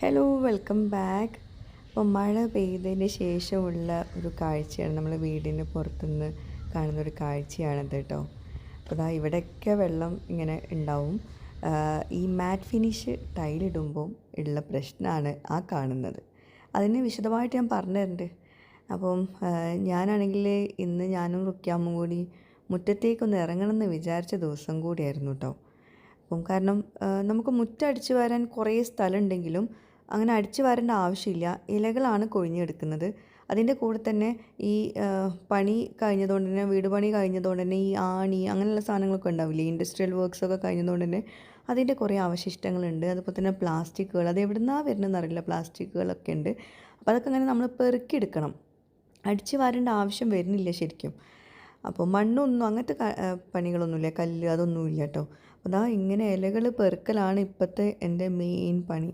Hello welcome back. അപ്പോൾ മഴ പെയ്തതിന് ശേഷമുള്ള ഒരു കാഴ്ചയാണ് നമ്മൾ വീടിന് പുറത്തുനിന്ന് കാണുന്നൊരു കാഴ്ചയാണത് കേട്ടോ. അപ്പോൾ അതാ ഇവിടെയൊക്കെ വെള്ളം ഇങ്ങനെ ഉണ്ടാവും. ഈ മാറ്റ് ഫിനിഷ് ടൈലിടുമ്പോൾ ഉള്ള പ്രശ്നമാണ് ആ കാണുന്നത്. അതിന് വിശദമായിട്ട് ഞാൻ പറഞ്ഞു തരുന്നുണ്ട്. അപ്പം ഞാനാണെങ്കിൽ ഇന്ന് ഞാനും റുക്യാമും കൂടി മുറ്റത്തേക്കൊന്ന് ഇറങ്ങണമെന്ന് വിചാരിച്ച ദിവസം കൂടിയായിരുന്നു കേട്ടോ. അപ്പം കാരണം നമുക്ക് മുറ്റം അടിച്ചു വാരാൻ കുറേ സ്ഥലമുണ്ടെങ്കിലും അങ്ങനെ അടിച്ചു വാരേണ്ട ആവശ്യമില്ല. ഇലകളാണ് കൊഴിഞ്ഞെടുക്കുന്നത്. അതിൻ്റെ കൂടെ തന്നെ ഈ പണി കഴിഞ്ഞതുകൊണ്ട് തന്നെ വീട് പണി കഴിഞ്ഞതുകൊണ്ട് തന്നെ ഈ ആണി അങ്ങനെയുള്ള സാധനങ്ങളൊക്കെ ഉണ്ടാവില്ലേ, ഇൻഡസ്ട്രിയൽ വർക്ക്സൊക്കെ കഴിഞ്ഞതുകൊണ്ട് തന്നെ അതിൻ്റെ കുറേ അവശിഷ്ടങ്ങളുണ്ട്. അതുപോലെ തന്നെ പ്ലാസ്റ്റിക്കുകൾ, അത് എവിടെ നിന്നാണ് വരുന്നതെന്ന് അറിയില്ല, പ്ലാസ്റ്റിക്കുകളൊക്കെ ഉണ്ട്. അപ്പോൾ അതൊക്കെ അങ്ങനെ നമ്മൾ പെറുക്കിയെടുക്കണം. അടിച്ചു വാരേണ്ട ആവശ്യം വരുന്നില്ല ശരിക്കും. അപ്പോൾ മണ്ണൊന്നും അങ്ങനത്തെ പണികളൊന്നുമില്ല, കല്ല് അതൊന്നുമില്ല കേട്ടോ. അതാ ഇങ്ങനെ ഇലകൾ പെറുക്കലാണ് ഇപ്പോഴത്തെ എൻ്റെ മെയിൻ പണി.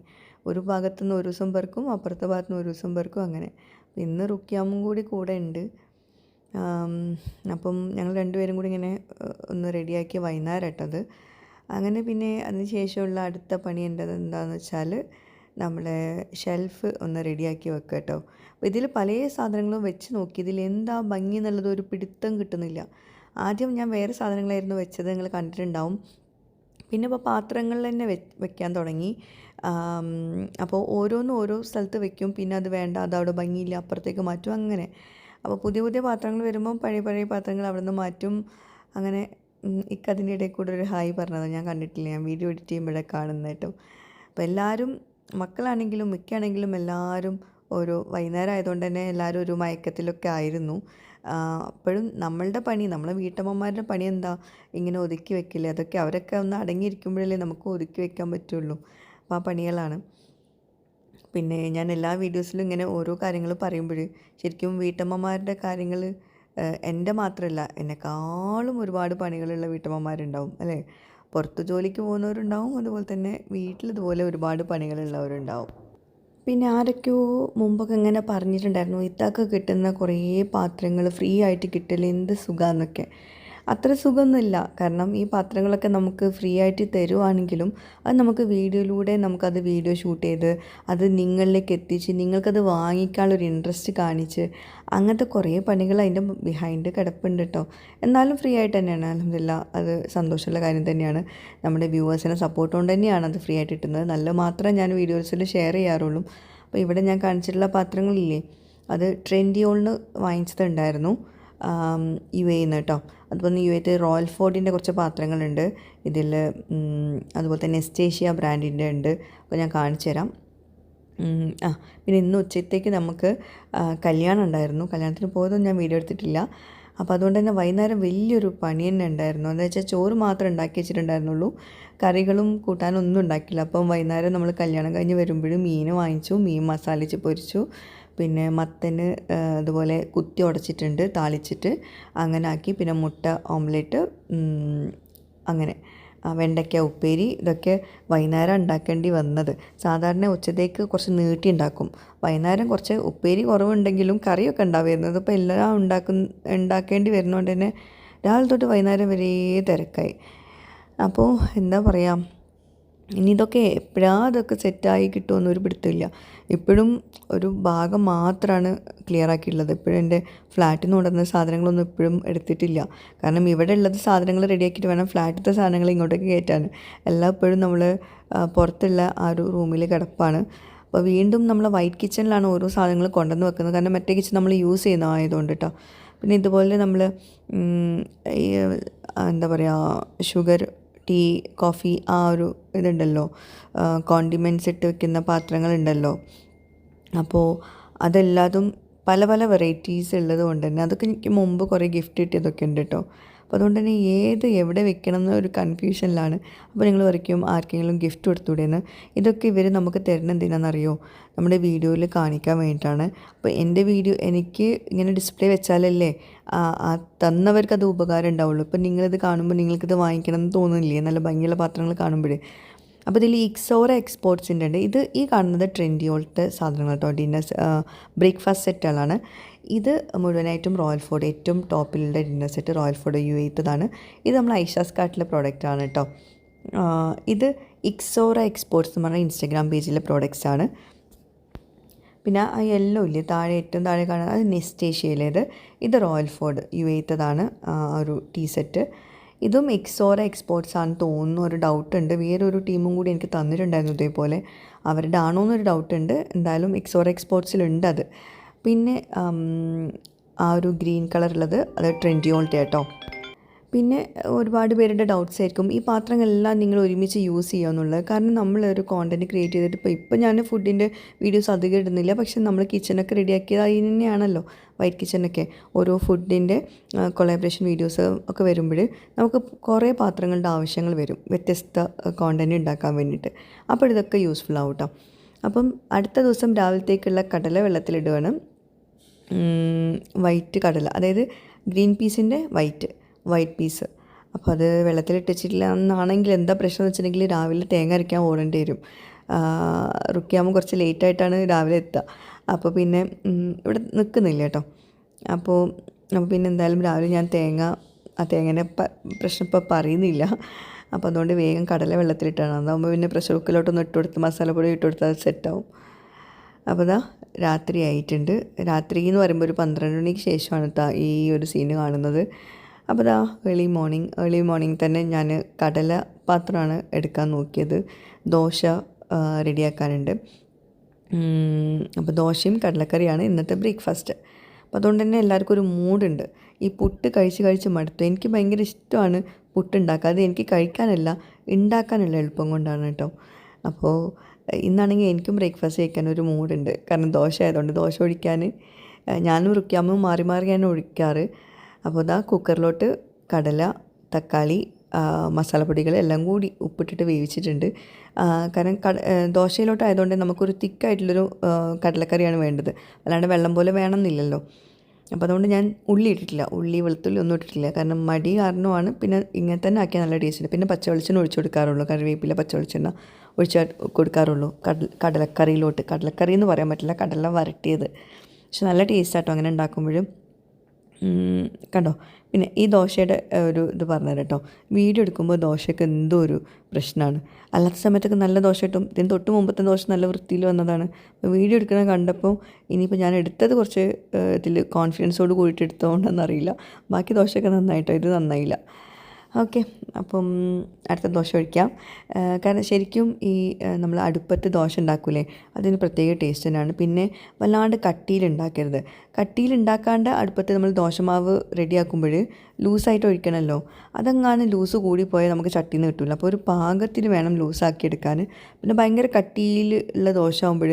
ഒരു ഭാഗത്തുനിന്ന് ഒരു ദിവസം പെറുക്കും, അപ്പുറത്തെ ഭാഗത്തുനിന്ന് ഒരു ദിവസം പെറുക്കും, അങ്ങനെ. ഇന്ന് റുക്യാമും കൂടെ ഉണ്ട്. അപ്പം ഞങ്ങൾ രണ്ടുപേരും കൂടി ഇങ്ങനെ ഒന്ന് റെഡിയാക്കി വൈകുന്നേരം ഇട്ടത്. അങ്ങനെ പിന്നെ അതിന് ശേഷമുള്ള അടുത്ത പണി എന്താണെന്ന് വെച്ചാൽ നമ്മളെ ഷെൽഫ് ഒന്ന് റെഡിയാക്കി വെക്കുക കേട്ടോ. അപ്പോൾ ഇതിൽ പല സാധനങ്ങളും വെച്ച് നോക്കി, ഇതിൽ എന്താ ഭംഗി എന്നുള്ളത് ഒരു പിടുത്തം കിട്ടുന്നില്ല. ആദ്യം ഞാൻ വേറെ സാധനങ്ങളായിരുന്നു വെച്ചത്, നിങ്ങൾ കണ്ടിട്ടുണ്ടാവും. പിന്നെ ഇപ്പോൾ പാത്രങ്ങളിൽ തന്നെ വെക്കാൻ തുടങ്ങി. അപ്പോൾ ഓരോന്നും ഓരോ സ്ഥലത്ത് വെക്കും, പിന്നെ അത് വേണ്ട, അതവിടെ ഭംഗിയില്ല, അപ്പുറത്തേക്ക് മാറ്റും, അങ്ങനെ. അപ്പോൾ പുതിയ പുതിയ പാത്രങ്ങൾ വരുമ്പം പഴയ പാത്രങ്ങൾ അവിടെ നിന്ന് മാറ്റും, അങ്ങനെ. അതിൻ്റെ ഇടയിൽ കൂടെ ഒരു ഹായ് പറഞ്ഞത് ഞാൻ കണ്ടിട്ടില്ല, ഞാൻ വീഡിയോ എഡിറ്റ് ചെയ്യുമ്പോഴേ കാണുന്നത് കേട്ടോ. അപ്പോൾ എല്ലാവരും, മക്കളാണെങ്കിലും മിക്കാണെങ്കിലും എല്ലാവരും ഒരു വൈകുന്നേരം ആയതുകൊണ്ട് തന്നെ എല്ലാവരും ഒരു മയക്കത്തിലൊക്കെ ആയിരുന്നു. അപ്പോഴും നമ്മളുടെ പണി, നമ്മളെ വീട്ടമ്മമാരുടെ പണി എന്താ, ഇങ്ങനെ ഒതുക്കി വെക്കില്ലേ, അതൊക്കെ അവരൊക്കെ ഒന്ന് അടങ്ങിയിരിക്കുമ്പോഴല്ലേ നമുക്ക് ഒതുക്കി വെക്കാൻ പറ്റുള്ളൂ. അപ്പോൾ ആ പണികളാണ്. പിന്നെ ഞാൻ എല്ലാ വീഡിയോസിലും ഇങ്ങനെ ഓരോ കാര്യങ്ങൾ പറയുമ്പോൾ ശരിക്കും വീട്ടമ്മമാരുടെ കാര്യങ്ങൾ എൻ്റെ മാത്രമല്ല, എന്നെക്കാളും ഒരുപാട് പണികളുള്ള വീട്ടമ്മമാരുണ്ടാവും അല്ലേ. പുറത്ത് ജോലിക്ക് പോകുന്നവരുണ്ടാവും, അതുപോലെ തന്നെ വീട്ടിലിതുപോലെ ഒരുപാട് പണികളുള്ളവരുണ്ടാവും. പിന്നെ ആരൊക്കെയോ മുമ്പൊക്കെ ഇങ്ങനെ പറഞ്ഞിട്ടുണ്ടായിരുന്നു, ഇത്താക്ക് കിട്ടുന്ന കുറേ പാത്രങ്ങൾ ഫ്രീ ആയിട്ട് കിട്ടൽ എന്ത് സുഖമാണെന്നൊക്കെ. അത്ര സുഖമൊന്നുമില്ല. കാരണം ഈ പാത്രങ്ങളൊക്കെ നമുക്ക് ഫ്രീ ആയിട്ട് തരുവാണെങ്കിലും അത് നമുക്ക് വീഡിയോയിലൂടെ നമുക്കത് വീഡിയോ ഷൂട്ട് ചെയ്ത് അത് നിങ്ങളിലേക്ക് എത്തിച്ച് നിങ്ങൾക്കത് വാങ്ങിക്കാനുള്ളൊരു ഇൻട്രസ്റ്റ് കാണിച്ച് അങ്ങനത്തെ കുറേ പണികൾ അതിൻ്റെ ബിഹൈൻഡ് കിടപ്പുണ്ട് കേട്ടോ. എന്നാലും ഫ്രീ ആയിട്ട് തന്നെയാണ്, അൽഹംദുലില്ലാ, അത് സന്തോഷമുള്ള കാര്യം തന്നെയാണ്. നമ്മുടെ വ്യൂവേഴ്സിനെ സപ്പോർട്ട് കൊണ്ട് തന്നെയാണ് അത് ഫ്രീ ആയിട്ട് കിട്ടുന്നത്. നല്ല മാത്രമേ ഞാൻ വീഡിയോസിൽ ഷെയർ ചെയ്യാറുള്ളൂ. അപ്പോൾ ഇവിടെ ഞാൻ കാണിച്ചിട്ടുള്ള പാത്രങ്ങളില്ലേ, അത് ട്രെൻഡിയോളിന് വാങ്ങിച്ചതുണ്ടായിരുന്നു, UAE നിന്ന് കേട്ടോ. അതുപോലെ UAE റോയൽ ഫോർഡിൻ്റെ കുറച്ച് പാത്രങ്ങളുണ്ട് ഇതിൽ. അതുപോലെ തന്നെ എസ്റ്റേഷ്യ ബ്രാൻഡിൻ്റെ ഉണ്ട്. അപ്പോൾ ഞാൻ കാണിച്ചു തരാം. പിന്നെ ഇന്ന് ഉച്ചത്തേക്ക് നമുക്ക് കല്യാണം ഉണ്ടായിരുന്നു. കല്യാണത്തിന് പോയതൊന്നും ഞാൻ വീഡിയോ എടുത്തിട്ടില്ല. അപ്പോൾ അതുകൊണ്ട് തന്നെ വൈകുന്നേരം വലിയൊരു പണി തന്നെ ഉണ്ടായിരുന്നു. എന്താ വെച്ചാൽ ചോറ് മാത്രം ഉണ്ടാക്കി വെച്ചിട്ടുണ്ടായിരുന്നുള്ളൂ, കറികളും കൂട്ടാനും ഒന്നും ഉണ്ടാക്കില്ല. അപ്പം വൈകുന്നേരം നമ്മൾ കല്യാണം കഴിഞ്ഞ് വരുമ്പോഴും മീൻ വാങ്ങിച്ചു, മീൻ മസാലിച്ച് പൊരിച്ചു. പിന്നെ മത്തന് അതുപോലെ കുത്തി ഉടച്ചിട്ടുണ്ട്, താളിച്ചിട്ട് അങ്ങനെ ആക്കി. പിന്നെ മുട്ട ഓംലെറ്റ്, അങ്ങനെ വെണ്ടയ്ക്ക ഉപ്പേരി, ഇതൊക്കെ വൈകുന്നേരം ഉണ്ടാക്കേണ്ടി വന്നത്. സാധാരണ ഉച്ചത്തേക്ക് കുറച്ച് നീട്ടി ഉണ്ടാക്കും, വൈകുന്നേരം കുറച്ച് ഉപ്പേരി കുറവുണ്ടെങ്കിലും കറിയൊക്കെ ഉണ്ടാവുമായിരുന്നത്. ഇപ്പോൾ എല്ലാം ഉണ്ടാക്കേണ്ടി വരുന്നതുകൊണ്ട് തന്നെ രാവിലെ തൊട്ട് വൈകുന്നേരം വരെ തിരക്കായി. അപ്പോൾ എന്താ പറയുക, ഇനി ഇതൊക്കെ എപ്പോഴാണ് അതൊക്കെ സെറ്റായി കിട്ടുമെന്ന് ഒരു പിടുത്തമില്ല. ഇപ്പോഴും ഒരു ഭാഗം മാത്രമാണ് ക്ലിയർ ആക്കിയിട്ടുള്ളത്. ഇപ്പോഴും എൻ്റെ ഫ്ലാറ്റിൽ നിന്ന് കൊണ്ടുവന്ന സാധനങ്ങളൊന്നും ഇപ്പോഴും എടുത്തിട്ടില്ല. കാരണം ഇവിടെ ഉള്ളത് സാധനങ്ങൾ റെഡിയാക്കിയിട്ട് വേണം ഫ്ലാറ്റിലത്തെ സാധനങ്ങൾ ഇങ്ങോട്ടേക്ക് കയറ്റാൻ. എല്ലാം ഇപ്പോഴും നമ്മൾ പുറത്തുള്ള ആ ഒരു റൂമിൽ കിടപ്പാണ്. അപ്പോൾ വീണ്ടും നമ്മൾ വൈറ്റ് കിച്ചണിലാണ് ഓരോ സാധനങ്ങൾ കൊണ്ടുവന്ന് വെക്കുന്നത്, കാരണം മറ്റേ കിച്ചൺ നമ്മൾ യൂസ് ചെയ്യുന്നതായതുകൊണ്ട് കേട്ടോ. പിന്നെ ഇതുപോലെ നമ്മൾ ഈ എന്താ പറയുക, ഷുഗർ, ടീ, കോഫി, ആ ഒരു ഇതുണ്ടല്ലോ, കോണ്ടിമെൻറ്റ്സ് ഇട്ട് വെക്കുന്ന പാത്രങ്ങളുണ്ടല്ലോ. അപ്പോൾ അതെല്ലാതും പല പല വെറൈറ്റീസ് ഉള്ളത് കൊണ്ട് തന്നെ അതൊക്കെ എനിക്ക് മുമ്പ് കുറേ ഗിഫ്റ്റ് കിട്ടിയതൊക്കെ ഉണ്ട് കേട്ടോ. അപ്പോൾ അതുകൊണ്ട് തന്നെ എവിടെ വെക്കണം എന്നൊരു കൺഫ്യൂഷനിലാണ്. അപ്പോൾ നിങ്ങൾ പറയും ആർക്കെങ്കിലും ഗിഫ്റ്റ് കൊടുത്തുകൂടെയെന്ന്. ഇതൊക്കെ ഇവർ നമുക്ക് തരുന്ന എന്തിനാണെന്നറിയോ, നമ്മുടെ വീഡിയോയിൽ കാണിക്കാൻ വേണ്ടിയിട്ടാണ്. അപ്പോൾ എൻ്റെ വീഡിയോ എനിക്ക് ഇങ്ങനെ ഡിസ്പ്ലേ വെച്ചാലല്ലേ തന്നവർക്ക് അത് ഉപകാരം ഉണ്ടാവുള്ളൂ. ഇപ്പം നിങ്ങളിത് കാണുമ്പോൾ നിങ്ങൾക്കിത് വാങ്ങിക്കണം എന്ന് തോന്നുന്നില്ലേ, നല്ല ഭംഗിയുള്ള പാത്രങ്ങൾ കാണുമ്പോഴേ. അപ്പോൾ ഇതിൽ ഇക്സോറ എക്സ്പോർട്സിൻ്റെ ഉണ്ട്. ഈ കാണുന്നത് ട്രെൻഡിയോളത്തെ സാധനങ്ങൾ കേട്ടോ, ഡിന്നർ ബ്രേക്ക്ഫാസ്റ്റ് സെറ്റുകളാണ്. ഇത് മുഴുവനായിട്ടും റോയൽ ഫോർഡ്, ഏറ്റവും ടോപ്പിലുള്ള ഡിന്നർ സെറ്റ് റോയൽ ഫോർഡ് UAE-താണ്. ഇത് നമ്മൾ ഐഷാസ് കാർട്ടിലെ പ്രോഡക്റ്റാണ് കേട്ടോ. ഇത് ഇക്സോറ എക്സ്പോർട്സ് എന്ന് പറഞ്ഞ ഇൻസ്റ്റഗ്രാം പേജിലെ പ്രോഡക്റ്റ്സാണ്. പിന്നെ ആ യെല്ലോ ഇല്ലേ താഴെ ഏറ്റവും താഴെ കാണുന്നത് അത് നെസ്റ്റേഷ്യയിലേത്. ഇത് റോയൽ ഫോർഡ് UAE-ത്തതാണ് ഒരു ടീ സെറ്റ്. ഇതും എക്സോറ എക്സ്പോർട്സ് ആണെന്ന് തോന്നുന്നു. ഒരു ഡൗട്ടുണ്ട്. വേറൊരു ടീമും കൂടി എനിക്ക് തന്നിട്ടുണ്ടായിരുന്നു ഇതേപോലെ. അവരുടെ ആണോ എന്നൊരു ഡൗട്ടുണ്ട്. എന്തായാലും എക്സോറ എക്സ്പോർട്സിലുണ്ട് അത്. പിന്നെ ആ ഒരു ഗ്രീൻ കളറുള്ളത് അത് ട്രെൻഡിയോൾട്ടെ കേട്ടോ. പിന്നെ ഒരുപാട് പേരുടെ ഡൗട്ട്സ് ആയിരിക്കും ഈ പാത്രങ്ങളെല്ലാം നിങ്ങൾ ഒരുമിച്ച് യൂസ് ചെയ്യുക എന്നുള്ളത്. കാരണം നമ്മളൊരു കോണ്ടൻറ്റ് ക്രിയേറ്റ് ചെയ്തിട്ട് ഇപ്പം ഞാൻ ഫുഡിൻ്റെ വീഡിയോസ് അധികം ഇടുന്നില്ല. പക്ഷെ നമ്മൾ കിച്ചണൊക്കെ റെഡിയാക്കിയത് അതിന് തന്നെയാണല്ലോ, വൈറ്റ് കിച്ചണൊക്കെ. ഓരോ ഫുഡിൻ്റെ കൊളാബറേഷൻ വീഡിയോസ് ഒക്കെ വരുമ്പോൾ നമുക്ക് കുറേ പാത്രങ്ങളുടെ ആവശ്യങ്ങൾ വരും വ്യത്യസ്ത കോണ്ടൻറ്റ് ഉണ്ടാക്കാൻ വേണ്ടിയിട്ട്. അപ്പോൾ ഇതൊക്കെ യൂസ്ഫുൾ ആവും കേട്ടോ. അപ്പം അടുത്ത ദിവസം രാവിലത്തേക്കുള്ള കടല വെള്ളത്തിലിടുകയാണ്. വൈറ്റ് കടല, അതായത് ഗ്രീൻ പീസിൻ്റെ വൈറ്റ് പീസ്. അപ്പോൾ അത് വെള്ളത്തിലിട്ടിട്ടില്ല എന്നാണെങ്കിൽ എന്താ പ്രശ്നം എന്ന് വെച്ചിട്ടുണ്ടെങ്കിൽ രാവിലെ തേങ്ങ അരയ്ക്കാൻ ഓടേണ്ടി വരും. റുക്കിയാകുമ്പോൾ കുറച്ച് ലേറ്റായിട്ടാണ് രാവിലെ എത്തുക. അപ്പോൾ പിന്നെ ഇവിടെ നിൽക്കുന്നില്ല കേട്ടോ. അപ്പോൾ പിന്നെ എന്തായാലും രാവിലെ ഞാൻ തേങ്ങേനെ പ്രശ്നം ഇപ്പോൾ പറയുന്നില്ല. അപ്പോൾ അതുകൊണ്ട് വേഗം കടല വെള്ളത്തിലിട്ടാണ്. അതാകുമ്പോൾ പിന്നെ പ്രഷർ കുക്കറിലോട്ടൊന്ന് ഇട്ട് കൊടുത്ത് മസാലപ്പൊടി ഇട്ട് കൊടുത്താൽ അത് സെറ്റാവും. അപ്പോൾ രാത്രി ആയിട്ടുണ്ട്. രാത്രി എന്ന് പറയുമ്പോൾ ഒരു 12 മണിക്ക് ശേഷമാണ് ഈ ഒരു സീന് കാണുന്നത്. അപ്പോൾ ഏർലി മോർണിംഗ് തന്നെ ഞാൻ കടല പാത്രമാണ് എടുക്കാൻ നോക്കിയത്. ദോശ റെഡിയാക്കാനുണ്ട്. അപ്പോൾ ദോശയും കടലക്കറിയാണ് ഇന്നത്തെ ബ്രേക്ക്ഫാസ്റ്റ്. അപ്പോൾ അതുകൊണ്ട് തന്നെ എല്ലാവർക്കും ഒരു മൂഡുണ്ട്. ഈ പുട്ട് കഴിച്ച് മടുത്തു. എനിക്ക് ഭയങ്കര ഇഷ്ടമാണ് പുട്ടുണ്ടാക്കുക. അത് എനിക്ക് കഴിക്കാനല്ല, ഉണ്ടാക്കാനുള്ള എളുപ്പം കൊണ്ടാണ് കേട്ടോ. അപ്പോൾ ഇന്നാണെങ്കിൽ എനിക്കും ബ്രേക്ക്ഫാസ്റ്റ് കഴിക്കാൻ ഒരു മൂഡുണ്ട്. കാരണം ദോശ ആയതുകൊണ്ട് ദോശ ഒഴിക്കാൻ ഞാനും റുക്കിയാമ്മയും മാറിയാണ് ഒഴിക്കാറ്. അപ്പോൾ കുക്കറിലോട്ട് കടല, തക്കാളി, മസാലപ്പൊടികൾ എല്ലാം കൂടി ഉപ്പിട്ടിട്ട് വേവിച്ചിട്ടുണ്ട്. കാരണം ദോശയിലോട്ട് ആയതുകൊണ്ട് നമുക്കൊരു തിക്കായിട്ടുള്ളൊരു കടലക്കറിയാണ് വേണ്ടത്. അല്ലാണ്ട് വെള്ളം പോലെ വേണമെന്നില്ലല്ലോ. അപ്പോൾ അതുകൊണ്ട് ഞാൻ ഉള്ളി ഇട്ടിട്ടില്ല. വെളുത്തുള്ളി ഒന്നും ഇട്ടിട്ടില്ല. കാരണം മടി കാരണമാണ്. പിന്നെ ഇങ്ങനെ തന്നെ ആക്കിയാൽ നല്ല ടേസ്റ്റ് ഉണ്ട്. പിന്നെ പച്ചവെളിച്ചെണ്ണ ഒഴിച്ചു കൊടുക്കാറുള്ളൂ. കറിവേപ്പില പച്ചവെളിച്ചെണ്ണ ഒഴിച്ച് കൊടുക്കാറുള്ളൂ കടലക്കറിയിലോട്ട്. കടലക്കറി എന്ന് പറയാൻ പറ്റില്ല, കടല വരട്ടിയത്. പക്ഷെ നല്ല ടേസ്റ്റാട്ടോ അങ്ങനെ ഉണ്ടാക്കുമ്പോഴും. കണ്ടോ. പിന്നെ ഈ ദോശയുടെ ഒരു ഇത് പറഞ്ഞുതരാം കേട്ടോ. വീഡിയോ എടുക്കുമ്പോൾ ദോശയ്ക്ക് എന്തോ ഒരു പ്രശ്നമാണ്. അല്ലാത്ത സമയത്തൊക്കെ നല്ല ദോശ കിട്ടും. ഇതിന് തൊട്ട് മുമ്പത്തെ ദോശ നല്ല വൃത്തിയിൽ വന്നതാണ്. വീഡിയോ എടുക്കുന്നത് കണ്ടപ്പോൾ ഇനിയിപ്പോൾ ഞാൻ എടുത്തത് കുറച്ച് ഇതിൽ കോൺഫിഡൻസോട് കൂടിയിട്ട് എടുത്തതുകൊണ്ടെന്നറിയില്ല, ബാക്കി ദോശയൊക്കെ നന്നായിട്ടോ, ഇത് നന്നായില്ല. ഓക്കെ, അപ്പം അടുത്ത ദോശ ഒഴിക്കാം. കാരണം ശരിക്കും ഈ നമ്മൾ അടുപ്പത്ത് ദോശ ഉണ്ടാക്കൂലേ, അതിന് പ്രത്യേക ടേസ്റ്റ് തന്നെയാണ്. പിന്നെ വല്ലാണ്ട് കട്ടിയിലുണ്ടാക്കരുത്. കട്ടിയിലുണ്ടാക്കാണ്ട് അടുപ്പത്ത് നമ്മൾ ദോശമാവ് റെഡിയാക്കുമ്പോൾ ലൂസായിട്ട് ഒഴിക്കണമല്ലോ. അതങ്ങാനും ലൂസ് കൂടിപ്പോയാൽ നമുക്ക് ചട്ടിയിൽ നിന്ന് കിട്ടില്ല. അപ്പോൾ ഒരു പാകത്തിന് വേണം ലൂസാക്കി എടുക്കാൻ. പിന്നെ ഭയങ്കര കട്ടിയിൽ ഉള്ള ദോശ ആകുമ്പോൾ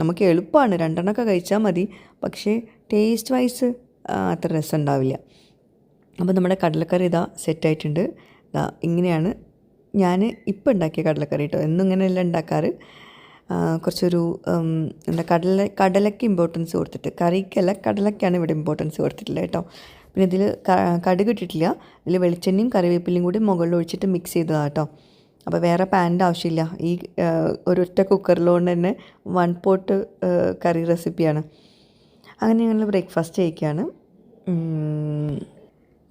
നമുക്ക് എളുപ്പമാണ്, 2 എണ്ണമൊക്കെ കഴിച്ചാൽ മതി. പക്ഷേ ടേസ്റ്റ് വൈസ് അത്ര രസം ഉണ്ടാവില്ല. അപ്പോൾ നമ്മുടെ കടലക്കറി സെറ്റായിട്ടുണ്ട്. ഇങ്ങനെയാണ് ഞാൻ ഇപ്പോൾ ഉണ്ടാക്കിയ കടലക്കറി കേട്ടോ. എന്നും ഇങ്ങനെയല്ല ഉണ്ടാക്കാറ്. കുറച്ചൊരു എന്താ കടലയ്ക്ക് ഇമ്പോർട്ടൻസ് കൊടുത്തിട്ട്, കറിക്കല്ല കടലയ്ക്കാണ് ഇവിടെ ഇമ്പോർട്ടൻസ് കൊടുത്തിട്ടില്ല കേട്ടോ. പിന്നെ ഇതിൽ കടുക് ഇട്ടിട്ടില്ല. ഇതിൽ വെളിച്ചെണ്ണയും കറിവേപ്പിലയും കൂടി മുകളിൽ ഒഴിച്ചിട്ട് മിക്സ് ചെയ്തതാണ് കേട്ടോ. അപ്പോൾ വേറെ പാനിൻ്റെ ആവശ്യമില്ല. ഈ ഒരൊറ്റ കുക്കറിലുകൊണ്ട് തന്നെ 1 പോട്ട് കറി റെസിപ്പിയാണ്. അങ്ങനെ ഞങ്ങൾ ബ്രേക്ക്ഫാസ്റ്റ് കഴിക്കുകയാണ്.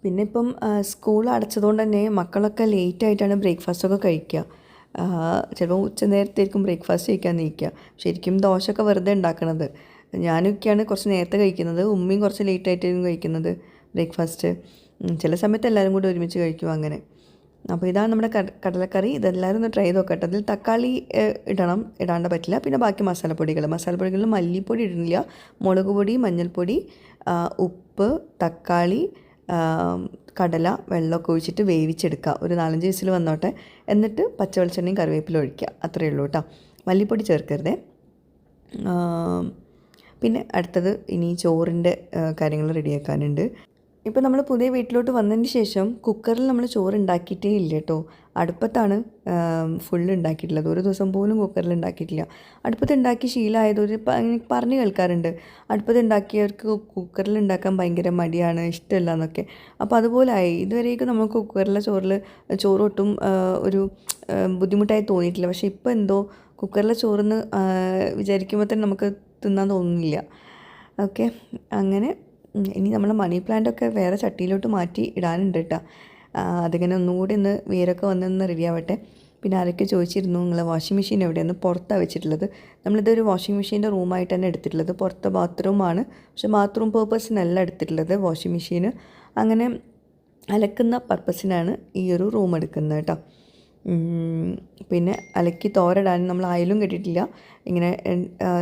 പിന്നെ ഇപ്പം സ്കൂൾ അടച്ചതുകൊണ്ട് തന്നെ മക്കളൊക്കെ ലേറ്റായിട്ടാണ് ബ്രേക്ക്ഫാസ്റ്റൊക്കെ കഴിക്കുക. ചിലപ്പോൾ ഉച്ചനേരത്തായിരിക്കും ബ്രേക്ക്ഫാസ്റ്റ് കഴിക്കാൻ നിൽക്കുക. ശരിക്കും ദോശയൊക്കെ വെറുതെ ഉണ്ടാക്കണത്. ഞാനൊക്കെയാണ് കുറച്ച് നേരത്തെ കഴിക്കുന്നത്. ഉമ്മയും കുറച്ച് ലേറ്റായിട്ടായിരിക്കും കഴിക്കുന്നത് ബ്രേക്ക്ഫാസ്റ്റ്. ചില സമയത്ത് എല്ലാവരും കൂടി ഒരുമിച്ച് കഴിക്കും അങ്ങനെ. അപ്പോൾ ഇതാണ് നമ്മുടെ കടലക്കറി. ഇതെല്ലാവരും ഒന്ന് ട്രൈ ചെയ്ത് നോക്കട്ടെ. അതിൽ തക്കാളി ഇടാണ്ട് പറ്റില്ല. പിന്നെ ബാക്കി മസാലപ്പൊടികളിൽ മല്ലിപ്പൊടി ഇടുന്നില്ല. മുളക് പൊടി, മഞ്ഞൾപ്പൊടി, ഉപ്പ്, തക്കാളി, കടല, വെള്ളമൊക്കെ ഒഴിച്ചിട്ട് വേവിച്ചെടുക്കുക. ഒരു 4-5 വിസിൽ വന്നോട്ടെ. എന്നിട്ട് പച്ചവെളിച്ചെണ്ണയും കറിവേപ്പില ഒഴിക്കുക. അത്രയേ ഉള്ളൂ കേട്ടോ. മല്ലിപ്പൊടി ചേർക്കരുതേ. പിന്നെ അടുത്തത് ഇനി ചോറിൻ്റെ കാര്യങ്ങൾ റെഡിയാക്കാനുണ്ട്. ഇപ്പോൾ നമ്മൾ പുതിയ വീട്ടിലോട്ട് വന്നതിന് ശേഷം കുക്കറിൽ നമ്മൾ ചോറ് ഉണ്ടാക്കിയിട്ടേ ഇല്ല കേട്ടോ. അടുപ്പത്താണ് ഫുള്ള് ഉണ്ടാക്കിയിട്ടുള്ളത്. ഒരു ദിവസം പോലും കുക്കറിൽ ഉണ്ടാക്കിയിട്ടില്ല. അടുപ്പത്ത് ഉണ്ടാക്കി ശീലമായതൊരു പറഞ്ഞു കേൾക്കാറുണ്ട്, അടുപ്പത്ത് ഉണ്ടാക്കിയവർക്ക് കുക്കറിൽ ഉണ്ടാക്കാൻ ഭയങ്കര മടിയാണ്, ഇഷ്ടമല്ല എന്നൊക്കെ. അപ്പോൾ അതുപോലായി. ഇതുവരേക്കും നമുക്ക് കുക്കറിലെ ചോറൊട്ടും ഒരു ബുദ്ധിമുട്ടായി തോന്നിയിട്ടില്ല. പക്ഷേ ഇപ്പോൾ എന്തോ കുക്കറിലെ ചോറെന്ന് വിചാരിക്കുമ്പോൾ തന്നെ നമുക്ക് തിന്നാൻ തോന്നുന്നില്ല. ഓക്കെ, അങ്ങനെ ഇനി നമ്മൾ മണി പ്ലാന്റൊക്കെ വേറെ ചട്ടിയിലോട്ട് മാറ്റി ഇടാനുണ്ട് കേട്ടോ. അതിങ്ങനെ ഒന്നുകൂടി ഒന്ന് വേരൊക്കെ വന്നൊന്ന് റെഡി ആവട്ടെ. പിന്നെ ആരൊക്കെ ചോദിച്ചിരുന്നു നിങ്ങൾ വാഷിംഗ് മെഷീൻ എവിടെയാണ്? പുറത്താണ് വെച്ചിട്ടുള്ളത്. നമ്മളിതൊരു വാഷിംഗ് മെഷീൻ്റെ റൂമായിട്ട് തന്നെ എടുത്തിട്ടുള്ളത്. പുറത്തെ ബാത്റൂമാണ്, പക്ഷേ ബാത്റൂം പേർപ്പസിനല്ല എടുത്തിട്ടുള്ളത് വാഷിംഗ് മെഷീൻ. അങ്ങനെ അലക്കുന്ന പർപ്പസിനാണ് ഈ ഒരു റൂം എടുക്കുന്നത് കേട്ടോ. പിന്നെ അലക്കി തോരടാൻ നമ്മൾ അയലും കെട്ടിയിട്ടില്ല. ഇങ്ങനെ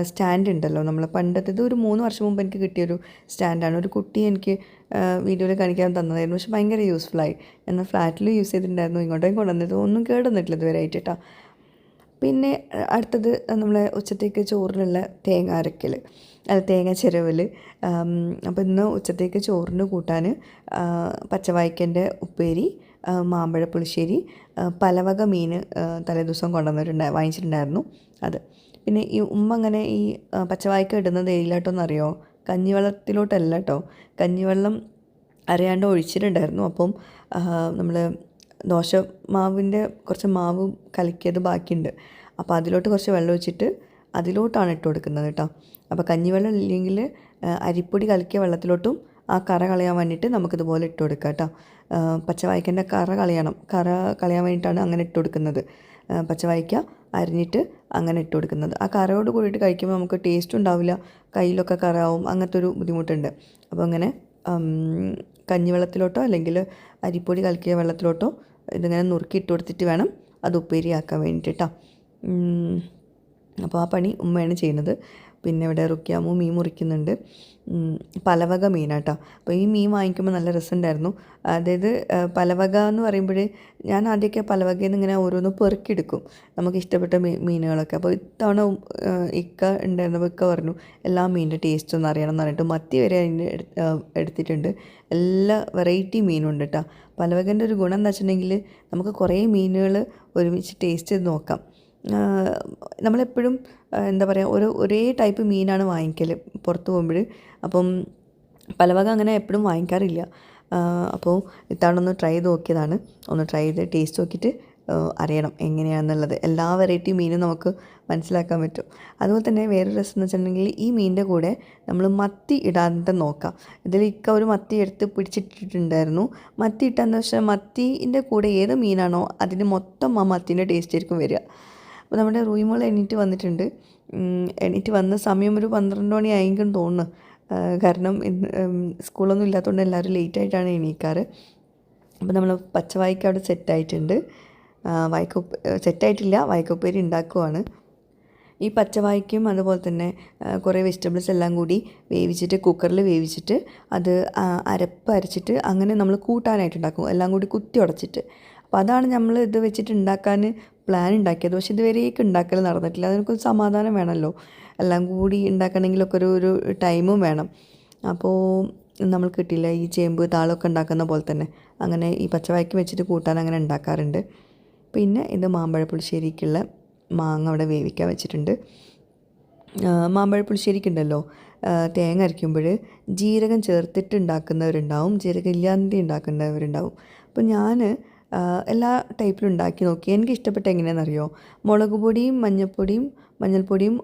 സ്റ്റാൻഡ് ഉണ്ടല്ലോ, നമ്മൾ പണ്ടത്തേത് ഒരു 3 വർഷം മുമ്പ് എനിക്ക് കിട്ടിയൊരു സ്റ്റാൻഡാണ്. ഒരു കുട്ടി എനിക്ക് വീഡിയോയിൽ കാണിക്കാൻ തന്നതായിരുന്നു. പക്ഷെ ഭയങ്കര യൂസ്ഫുള്ളായി. എന്നാൽ ഫ്ലാറ്റിൽ യൂസ് ചെയ്തിട്ടുണ്ടായിരുന്നു, ഇങ്ങോട്ടേക്കും കൊണ്ടുവന്നത് ഒന്നും കേടുവന്നിട്ടില്ല ഇതുവരെ ആയിട്ട് കേട്ടോ. പിന്നെ അടുത്തത് നമ്മളെ ഉച്ചത്തേക്ക് ചോറിനുള്ള തേങ്ങ അരക്കൽ, തേങ്ങ ചിരവൽ. അപ്പോൾ ഇന്ന് ഉച്ചത്തേക്ക് ചോറിന് കൂട്ടാൻ പച്ചവായ്ക്കൻ്റെ ഉപ്പേരി, മാമ്പഴ പുളിശ്ശേരി, പലവക മീൻ തലേദിവസം വാങ്ങിച്ചിട്ടുണ്ടായിരുന്നു അത്. പിന്നെ ഈ ഉമ്മ അങ്ങനെ ഈ പച്ചവായ്ക്ക ഇടുന്നത് ഏതിലോട്ടൊന്നറിയോ? കഞ്ഞിവെള്ളത്തിലോട്ടല്ല കേട്ടോ. കഞ്ഞിവെള്ളം അറിയാണ്ട് ഒഴിച്ചിട്ടുണ്ടായിരുന്നു. അപ്പം നമ്മൾ ദോശ മാവിൻ്റെ കുറച്ച് മാവ് കലക്കിയത് ബാക്കിയുണ്ട്. അപ്പോൾ അതിലോട്ട് കുറച്ച് വെള്ളം ഒഴിച്ചിട്ട് അതിലോട്ടാണ് ഇട്ട് കൊടുക്കുന്നത് കേട്ടോ. അപ്പോൾ കഞ്ഞിവെള്ളം ഇല്ലെങ്കിൽ അരിപ്പൊടി കലക്കിയ വെള്ളത്തിലോട്ടും ആ കറ കളയാൻ വേണ്ടിയിട്ട് നമുക്കിതുപോലെ ഇട്ട് കൊടുക്കാം കേട്ടോ. പച്ചവായ്ക്കൻ്റെ കറ കളയാൻ വേണ്ടിയിട്ടാണ് അങ്ങനെ ഇട്ട് കൊടുക്കുന്നത്. പച്ചവായ്ക്ക അരിഞ്ഞിട്ട് അങ്ങനെ ഇട്ട് കൊടുക്കുന്നത്. ആ കറയോട് കൂടിയിട്ട് കഴിക്കുമ്പോൾ നമുക്ക് ടേസ്റ്റ് ഉണ്ടാവില്ല, കയ്യിലൊക്കെ കറാവും, അങ്ങനത്തെ ഒരു ബുദ്ധിമുട്ടുണ്ട്. അപ്പോൾ അങ്ങനെ കഞ്ഞിവെള്ളത്തിലോട്ടോ അല്ലെങ്കിൽ അരിപ്പൊടി കലക്കിയ വെള്ളത്തിലോട്ടോ ഇതിങ്ങനെ നുറുക്കി ഇട്ട് കൊടുത്തിട്ട് വേണം അത് ഉപ്പേരിയാക്കാൻ വേണ്ടിയിട്ടാ. അപ്പോൾ ആ പണി ഉമ്മയാണ് ചെയ്യുന്നത്. പിന്നെ ഇവിടെ റുക്കിയാമു മീൻ മുറിക്കുന്നുണ്ട്. പലവക മീനാട്ടോ. അപ്പോൾ ഈ മീൻ വാങ്ങിക്കുമ്പോൾ നല്ല രസമുണ്ടായിരുന്നു. അതായത് പലവക എന്ന് പറയുമ്പോൾ ഞാൻ ആദ്യമൊക്കെ പലവകയിൽ നിന്ന് ഇങ്ങനെ ഓരോന്ന് പെറുക്കിയെടുക്കും നമുക്ക് ഇഷ്ടപ്പെട്ട മീനുകളൊക്കെ. അപ്പോൾ ഇത്തവണ ഇക്ക ഉണ്ടായിരുന്നപ്പോൾ ഇക്ക പറഞ്ഞു എല്ലാ മീനിൻ്റെ ടേസ്റ്റ് ഒന്ന് അറിയണം എന്ന് പറഞ്ഞിട്ട് മത്തി വരെ അതിൻ്റെ എടുത്തിട്ടുണ്ട്. എല്ലാ വെറൈറ്റി മീനുണ്ട് കേട്ടോ. പലവകൻ്റെ ഒരു ഗുണം എന്താ വെച്ചിട്ടുണ്ടെങ്കിൽ നമുക്ക് കുറേ മീനുകൾ ഒരുമിച്ച് ടേസ്റ്റ് ചെയ്ത് നോക്കാം. നമ്മളെപ്പോഴും എന്താ പറയുക ഒരേ ടൈപ്പ് മീനാണ് വാങ്ങിക്കൽ പുറത്ത് പോകുമ്പോൾ. അപ്പം പലവക അങ്ങനെ എപ്പോഴും വാങ്ങിക്കാറില്ല. അപ്പോൾ ഇത്തവണ ഒന്ന് ട്രൈ ചെയ്ത് നോക്കിയതാണ്. ഒന്ന് ട്രൈ ചെയ്ത് ടേസ്റ്റ് നോക്കിയിട്ട് അറിയണം എങ്ങനെയാണെന്നുള്ളത്. എല്ലാ വെറൈറ്റി മീനും നമുക്ക് മനസ്സിലാക്കാൻ പറ്റും. അതുപോലെ തന്നെ വേറൊരു രസം എന്ന് വെച്ചിട്ടുണ്ടെങ്കിൽ ഈ മീനിൻ്റെ കൂടെ നമ്മൾ മത്തി ഇടാതെ നോക്കാം. ഇതിൽ ഇക്ക ഒരു മത്തി എടുത്ത് പിടിച്ചിട്ടിട്ടുണ്ടായിരുന്നു. മത്തി ഇട്ടാന്ന് വെച്ചാൽ മത്തീൻ്റെ കൂടെ ഏത് മീനാണോ അതിന് മൊത്തം ആ മത്തീൻ്റെ ടേസ്റ്റ് ആയിരിക്കും വരിക. അപ്പോൾ നമ്മുടെ റൂയിമോൾ എണീറ്റ് വന്നിട്ടുണ്ട്. എണീറ്റ് വന്ന സമയം ഒരു 12 മണി ആയെങ്കിലും തോന്നുന്നു. കാരണം ഇന്ന് സ്കൂളൊന്നും ഇല്ലാത്തതുകൊണ്ട് എല്ലാവരും ലേറ്റായിട്ടാണ് എണീക്കാറ്. അപ്പോൾ നമ്മൾ പച്ചവായ്ക്ക അവിടെ സെറ്റായിട്ടുണ്ട്. സെറ്റായിട്ടില്ല, വായ്ക്കപ്പേരി ഉണ്ടാക്കുവാണ്. ഈ പച്ചവായ്ക്കും അതുപോലെ തന്നെ കുറേ വെജിറ്റബിൾസ് എല്ലാം കൂടി വേവിച്ചിട്ട് കുക്കറിൽ വേവിച്ചിട്ട് അത് അരച്ചിട്ട് അങ്ങനെ നമ്മൾ കൂട്ടാനായിട്ട് ഉണ്ടാക്കും, എല്ലാം കൂടി കുത്തി ഉടച്ചിട്ട്. അപ്പോൾ അതാണ് നമ്മൾ ഇത് വെച്ചിട്ട് ഉണ്ടാക്കാൻ പ്ലാൻ ഉണ്ടാക്കിയത്. പക്ഷേ ഇതുവരേക്ക് ഉണ്ടാക്കൽ നടന്നിട്ടില്ല. അതിനൊക്കെ സമാധാനം വേണമല്ലോ, എല്ലാം കൂടി ഉണ്ടാക്കണമെങ്കിലൊക്കെ ഒരു ടൈമും വേണം. അപ്പോൾ നമ്മൾ കിട്ടില്ല. ഈ ചേമ്പ് താളമൊക്കെ ഉണ്ടാക്കുന്ന പോലെ തന്നെ അങ്ങനെ ഈ പച്ചവായ്ക്ക് വെച്ചിട്ട് കൂട്ടാൻ അങ്ങനെ ഉണ്ടാക്കാറുണ്ട്. പിന്നെ ഇത് മാമ്പഴ പുളിശ്ശേരിക്കുള്ള മാങ്ങ അവിടെ വേവിക്കാൻ വെച്ചിട്ടുണ്ട്. മാമ്പഴ പുളിശ്ശേരിക്കുണ്ടല്ലോ തേങ്ങ അരയ്ക്കുമ്പോൾ ജീരകം ചേർത്തിട്ട് ഉണ്ടാക്കുന്നവരുണ്ടാവും, ജീരകം ഇല്ലാതെ ഉണ്ടാക്കുന്നവരുണ്ടാവും. അപ്പോൾ ഞാൻ എല്ലാ ടൈപ്പിലും ഉണ്ടാക്കി നോക്കി. എനിക്ക് ഇഷ്ടപ്പെട്ട എങ്ങനെയാണെന്നറിയോ? മുളക് പൊടിയും മഞ്ഞൾപ്പൊടിയും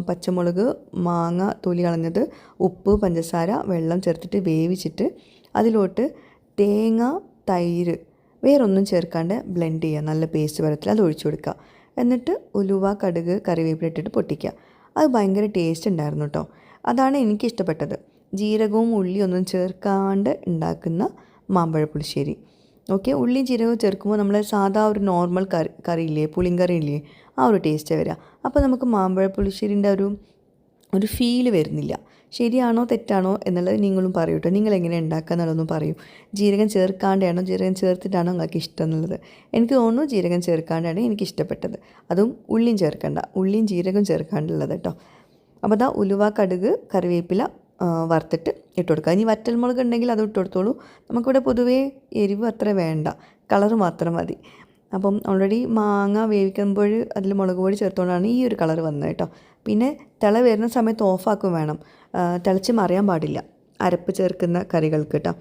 പച്ചമുളക്, മാങ്ങ തൊലി കളഞ്ഞത്, ഉപ്പ്, പഞ്ചസാര, വെള്ളം ചേർത്തിട്ട് വേവിച്ചിട്ട് അതിലോട്ട് തേങ്ങ, തൈര് വേറൊന്നും ചേർക്കാണ്ട് ബ്ലെൻഡ് ചെയ്യുക, നല്ല പേസ്റ്റ് പരത്തിൽ അത് ഒഴിച്ചു കൊടുക്കുക. എന്നിട്ട് ഉലുവ, കടുക്, കറിവേപ്പില ഇട്ടിട്ട് പൊട്ടിക്കുക. അത് ഭയങ്കര ടേസ്റ്റ് ഉണ്ടായിരുന്നു കേട്ടോ. അതാണ് എനിക്കിഷ്ടപ്പെട്ടത്. ജീരകവും ഉള്ളിയൊന്നും ചേർക്കാണ്ട് ഉണ്ടാക്കുന്ന മാമ്പഴ പുളിശ്ശേരി. ഓക്കെ, ഉള്ളിയും ജീരകവും ചേർക്കുമ്പോൾ നമ്മൾ സാധാ ഒരു നോർമൽ കറിയില്ലേ, പുളിങ്കറി ഇല്ലേ, ആ ഒരു ടേസ്റ്റ് വരിക. അപ്പോൾ നമുക്ക് മാമ്പഴ പുളിശ്ശേരിൻ്റെ ഒരു ഫീല് വരുന്നില്ല. ശരിയാണോ തെറ്റാണോ എന്നുള്ളത് നിങ്ങളും പറയൂ കേട്ടോ. നിങ്ങളെങ്ങനെ ഉണ്ടാക്കുക എന്നുള്ളതൊന്നും പറയൂ. ജീരകം ചേർക്കാണ്ടാണോ ജീരകം ചേർത്തിട്ടാണോ നിങ്ങൾക്ക് ഇഷ്ടം എന്നുള്ളത്. എനിക്ക് തോന്നുന്നു ജീരകം ചേർക്കാണ്ടാണ് എനിക്ക് ഇഷ്ടപ്പെട്ടത്. അതും ഉള്ളിയും ചേർക്കണ്ട, ഉള്ളിയും ജീരകം ചേർക്കാണ്ടുള്ളത് കേട്ടോ. അപ്പോൾ അതാ ഉലുവ, കടുക്, കറിവേപ്പില വറുത്തിട്ട് ഇട്ട് കൊടുക്കുക. ഇനി വറ്റൽമുളക് ഉണ്ടെങ്കിൽ അത് ഇട്ട് കൊടുത്തോളൂ. നമുക്കിവിടെ പൊതുവേ എരിവ് അത്ര വേണ്ട, കളറ് മാത്രം മതി. അപ്പം ഓൾറെഡി മാങ്ങ വേവിക്കുമ്പോൾ അതിൽ മുളക് പൊടി ചേർത്തുകൊണ്ടാണ് ഈ ഒരു കളർ വന്നത് കേട്ടോ. പിന്നെ തിള വരുന്ന സമയത്ത് ഓഫാക്കും വേണം, തിളച്ച് മറിയാൻ പാടില്ല അരപ്പ് ചേർക്കുന്ന കറികൾക്ക് കേട്ടോ.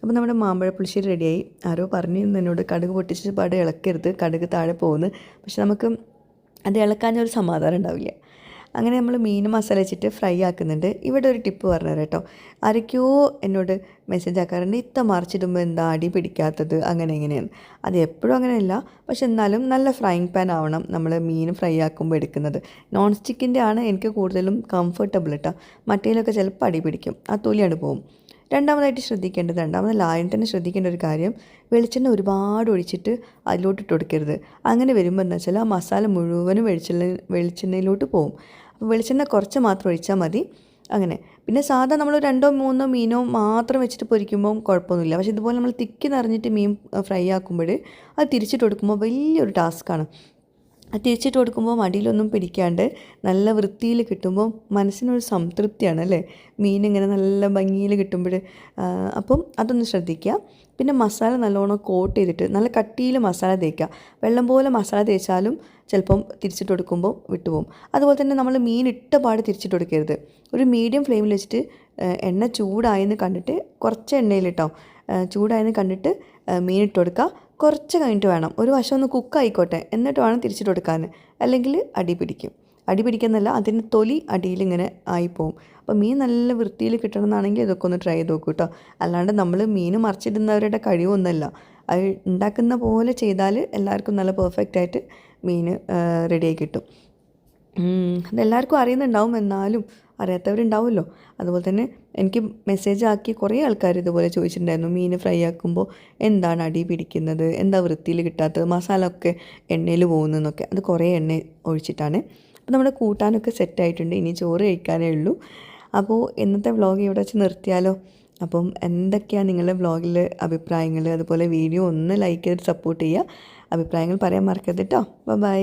അപ്പോൾ നമ്മുടെ മാമ്പഴ പുളിശ്ശേരി റെഡിയായി. ആരോ പറഞ്ഞിരുന്നു എന്നോട് കടുക് പൊട്ടിച്ച് ഇളക്കരുത്, കടുക് താഴെ പോകുന്നു. പക്ഷെ നമുക്ക് അത് ഇളക്കാഞ്ഞൊരു സമാധാനം ഉണ്ടാവില്ല. അങ്ങനെ നമ്മൾ മീൻ മസാല വെച്ചിട്ട് ഫ്രൈ ആക്കുന്നുണ്ട്. ഇവിടെ ഒരു ടിപ്പ് പറഞ്ഞു തരാം കേട്ടോ. ആരൊക്കെയോ എന്നോട് മെസ്സേജ് ആക്കാറുണ്ട്, ഇത്ത മറിച്ചിടുമ്പോൾ എന്താ അടി പിടിക്കാത്തത് അങ്ങനെ എങ്ങനെയാണ്. അത് എപ്പോഴും അങ്ങനെയല്ല, പക്ഷെ എന്നാലും നല്ല ഫ്രൈങ് പാൻ ആവണം നമ്മൾ മീൻ ഫ്രൈ ആക്കുമ്പോൾ എടുക്കുന്നത്. നോൺ സ്റ്റിക്കിൻ്റെ ആണ് എനിക്ക് കൂടുതലും കംഫർട്ടബിൾ കേട്ടോ. മറ്റേലൊക്കെ ചിലപ്പോൾ അടി പിടിക്കും, ആ തൊലിയാണ് പോകും. രണ്ടാമത് ലായം തന്നെ ശ്രദ്ധിക്കേണ്ട ഒരു കാര്യം, വെളിച്ചെണ്ണ ഒരുപാട് ഒഴിച്ചിട്ട് അതിലോട്ട് ഇട്ട് കൊടുക്കരുത്. അങ്ങനെ വരുമ്പോൾ എന്താ വെച്ചാൽ ആ മസാല മുഴുവനും വെളിച്ചെണ്ണയിലോട്ട് പോകും. അപ്പോൾ വെളിച്ചെണ്ണ കുറച്ച് മാത്രം ഒഴിച്ചാൽ മതി. അങ്ങനെ പിന്നെ സാധാ നമ്മൾ 2-3 മീനോ മാത്രം വെച്ചിട്ട് പൊരിക്കുമ്പോൾ കുഴപ്പമൊന്നുമില്ല. പക്ഷേ ഇതുപോലെ നമ്മൾ തിക്കി നിറഞ്ഞിട്ട് മീൻ ഫ്രൈ ആക്കുമ്പോൾ അത് തിരിച്ചിട്ട് കൊടുക്കുമ്പോൾ വലിയൊരു ടാസ്ക്കാണ്. അത് തിരിച്ചിട്ട് കൊടുക്കുമ്പോൾ മടിയിലൊന്നും പിടിക്കാണ്ട് നല്ല വൃത്തിയിൽ കിട്ടുമ്പോൾ മനസ്സിനൊരു സംതൃപ്തിയാണ് അല്ലേ, മീനിങ്ങനെ നല്ല ഭംഗിയിൽ കിട്ടുമ്പോൾ. അപ്പം അതൊന്ന് ശ്രദ്ധിക്കുക. പിന്നെ മസാല നല്ലോണം കോട്ട് ചെയ്തിട്ട് നല്ല കട്ടിയിൽ മസാല തേക്കുക. വെള്ളം പോലെ മസാല തേച്ചാലും ചിലപ്പം തിരിച്ചിട്ട് കൊടുക്കുമ്പോൾ വിട്ടുപോകും. അതുപോലെ തന്നെ നമ്മൾ മീൻ ഇട്ട പാട് തിരിച്ചിട്ട് കൊടുക്കരുത്. ഒരു മീഡിയം ഫ്ലെയിമിൽ വെച്ചിട്ട് എണ്ണ ചൂടായെന്ന് കണ്ടിട്ട് കുറച്ച് എണ്ണയിലിട്ടോ ചൂടായെന്ന് കണ്ടിട്ട് മീൻ ഇട്ട് കൊടുക്കുക. കുറച്ച് കഴിഞ്ഞിട്ട് വേണം, ഒരു വശം ഒന്ന് കുക്കായിക്കോട്ടെ എന്നിട്ട് വേണം തിരിച്ചിട്ട് കൊടുക്കാൻ, അല്ലെങ്കിൽ അടി പിടിക്കും. അടി പിടിക്കുന്നല്ല, അതിന് തൊലി അടിയിലിങ്ങനെ ആയിപ്പോവും. അപ്പോൾ മീൻ നല്ല വൃത്തിയിൽ കിട്ടണമെന്നാണെങ്കിൽ ഇതൊക്കെ ഒന്ന് ട്രൈ ചെയ്ത് നോക്കൂ കേട്ടോ. അല്ലാണ്ട് നമ്മൾ മീൻ മറിച്ചിടുന്നവരുടെ കഴിവൊന്നുമല്ല, അത് ഉണ്ടാക്കുന്ന പോലെ ചെയ്താൽ എല്ലാവർക്കും നല്ല പെർഫെക്റ്റായിട്ട് മീൻ റെഡിയായി കിട്ടും. അതെല്ലാവർക്കും അറിയുന്നുണ്ടാവും, എന്നാലും അറിയാത്തവരുണ്ടാവുമല്ലോ. അതുപോലെ തന്നെ എനിക്ക് മെസ്സേജ് ആക്കി കുറേ ആൾക്കാർ ഇതുപോലെ ചോദിച്ചിട്ടുണ്ടായിരുന്നു, മീൻ ഫ്രൈ ആക്കുമ്പോൾ എന്താണ് അടി പിടിക്കുന്നത്, എന്താ വൃത്തിയിൽ കിട്ടാത്തത്, മസാല ഒക്കെ എണ്ണയിൽ പോകുന്നതെന്നൊക്കെ. അത് കുറേ എണ്ണ ഒഴിച്ചിട്ടാണ്. അപ്പോൾ നമ്മുടെ കൂട്ടാനൊക്കെ സെറ്റായിട്ടുണ്ട്, ഇനി ചോറ് കഴിക്കാനേ ഉള്ളൂ. അപ്പോൾ ഇന്നത്തെ വ്ളോഗ് ഇവിടെ വെച്ച് നിർത്തിയാലോ. അപ്പം എന്തൊക്കെയാണ് നിങ്ങളുടെ വ്ളോഗിൽ അഭിപ്രായങ്ങൾ, അതുപോലെ വീഡിയോ ഒന്ന് ലൈക്ക് ചെയ്ത് സപ്പോർട്ട് ചെയ്യുക. അഭിപ്രായങ്ങൾ പറയാൻ മറക്കരുത് കേട്ടോ. ബൈ.